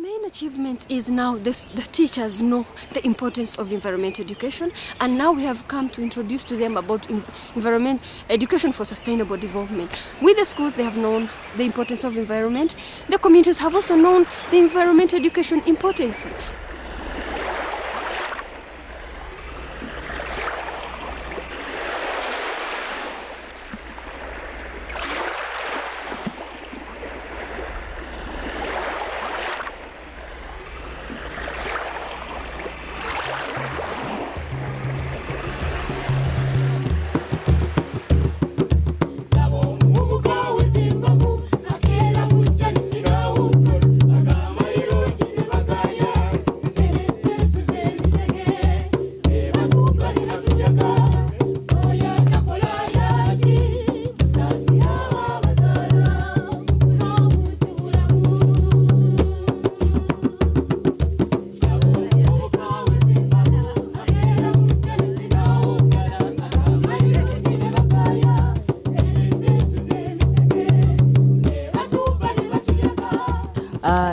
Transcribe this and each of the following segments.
main achievement is now the teachers know the importance of environment education, and now we have come to introduce to them about environment education for sustainable development. With the schools, they have known the importance of environment. The communities have also known the environment education importance.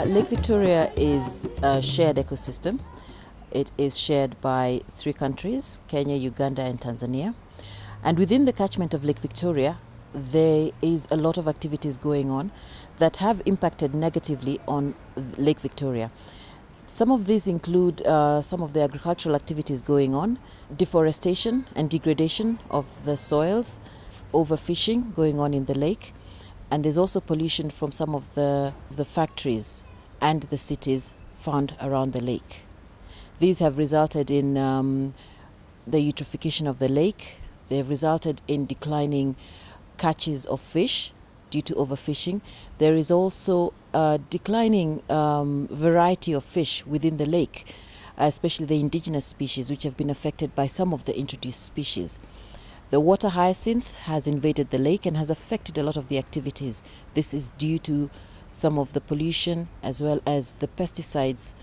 Lake Victoria is a shared ecosystem. It is shared by 3 countries, Kenya, Uganda and Tanzania. And within the catchment of Lake Victoria, there is a lot of activities going on that have impacted negatively on Lake Victoria. Some of these include some of the agricultural activities going on, deforestation and degradation of the soils, overfishing going on in the lake, and there's also pollution from some of the factories and the cities found around the lake. These have resulted in the eutrophication of the lake. They have resulted in declining catches of fish due to overfishing. There is also a declining variety of fish within the lake, especially the indigenous species, which have been affected by some of the introduced species. The water hyacinth has invaded the lake and has affected a lot of the activities. This is due to some of the pollution as well as the pesticides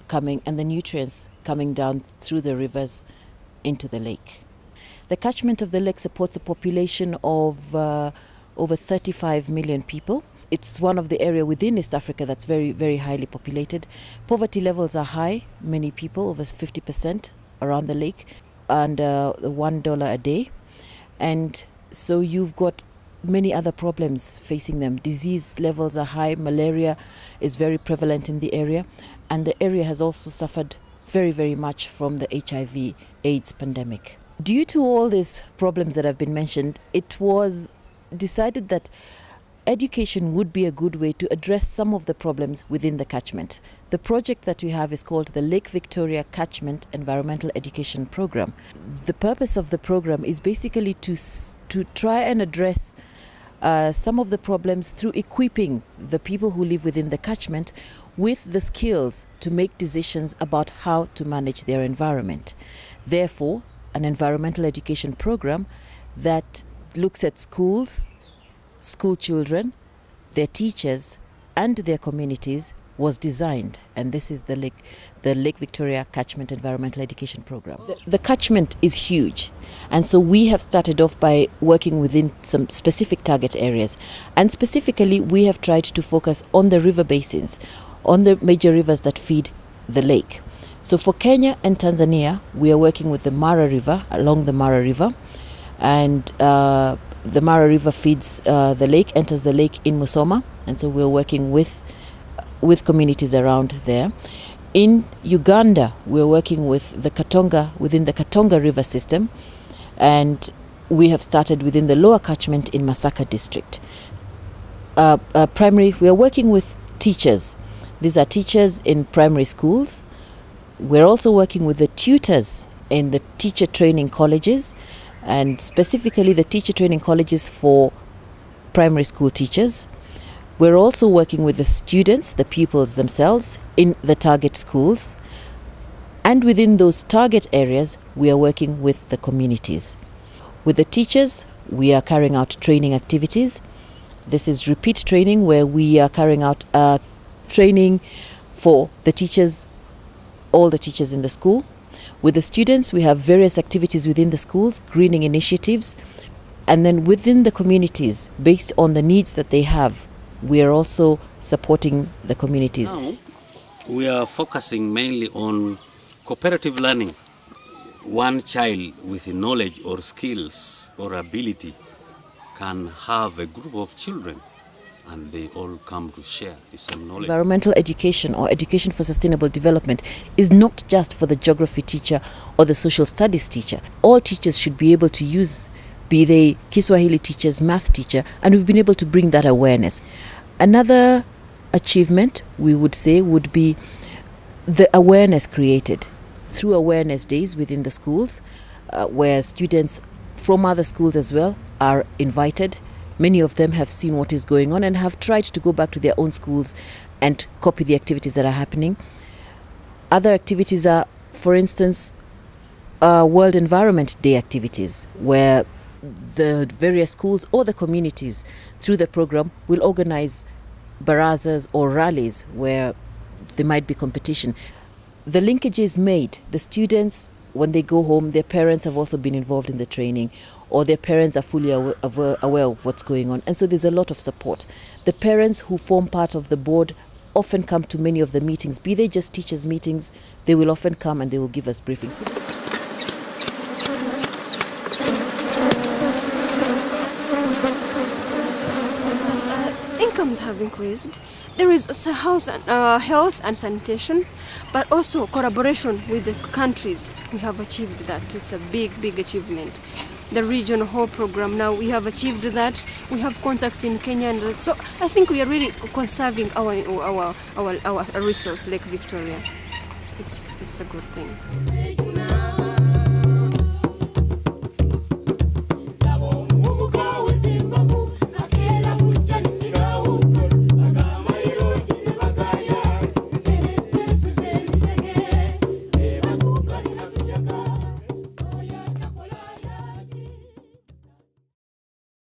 coming and the nutrients coming down through the rivers into the lake. The catchment of the lake supports a population of over 35 million people. It's one of the areas within East Africa that's very, very highly populated. Poverty levels are high, many people, over 50% around the lake, and $1 a day. And so you've got many other problems facing them. Disease levels are high, malaria is very prevalent in the area, and the area has also suffered very, very much from the HIV/AIDS pandemic. Due to all these problems that have been mentioned, it was decided that education would be a good way to address some of the problems within the catchment. The project that we have is called the Lake Victoria Catchment Environmental Education Program. The purpose of the program is basically to try and address some of the problems through equipping the people who live within the catchment with the skills to make decisions about how to manage their environment. Therefore, an environmental education program that looks at schools, school children, their teachers and their communities was designed, and this is the Lake Victoria Catchment Environmental Education Program. The catchment is huge, and so we have started off by working within some specific target areas, and specifically we have tried to focus on the river basins, on the major rivers that feed the lake. So for Kenya and Tanzania, we are working with the Mara River, along the Mara River, and the Mara River feeds the lake, enters the lake in Musoma, and so we're working with communities around there. In Uganda, we're working with the Katonga, within the Katonga River system, and we have started within the lower catchment in Masaka district. Primary, we are working with teachers. These are teachers in primary schools. We're also working with the tutors in the teacher training colleges, and specifically the teacher training colleges for primary school teachers. We're also working with the students, the pupils themselves, in the target schools. And within those target areas, we are working with the communities. With the teachers, we are carrying out training activities. This is repeat training, where we are carrying out training for the teachers, all the teachers in the school. With the students, we have various activities within the schools, greening initiatives, and then within the communities, based on the needs that they have, we are also supporting the communities. Now, We are focusing mainly on cooperative learning. One child with knowledge or skills or ability can have a group of children and they all come to share the same knowledge. Environmental education or education for sustainable development is not just for the geography teacher or the social studies teacher. All teachers should be able to use, be they Kiswahili teachers, math teacher, and we've been able to bring that awareness. Another achievement we would say would be the awareness created through awareness days within the schools, where students from other schools as well are invited. Many of them have seen what is going on and have tried to go back to their own schools and copy the activities that are happening. Other activities are, for instance, World Environment Day activities, where the various schools or the communities through the program will organize barazas or rallies where there might be competition. The linkages made, the students, when they go home, their parents have also been involved in the training, or their parents are fully aware of what's going on. And so there's a lot of support. The parents who form part of the board often come to many of the meetings, be they just teachers' meetings, they will often come and they will give us briefings. Incomes have increased. There is also health and sanitation, but also collaboration with the countries. We have achieved that. It's a big achievement. The regional whole program, now we have achieved that. We have contacts in Kenya, and so I think we are really conserving our resource, Lake Victoria. It's a good thing.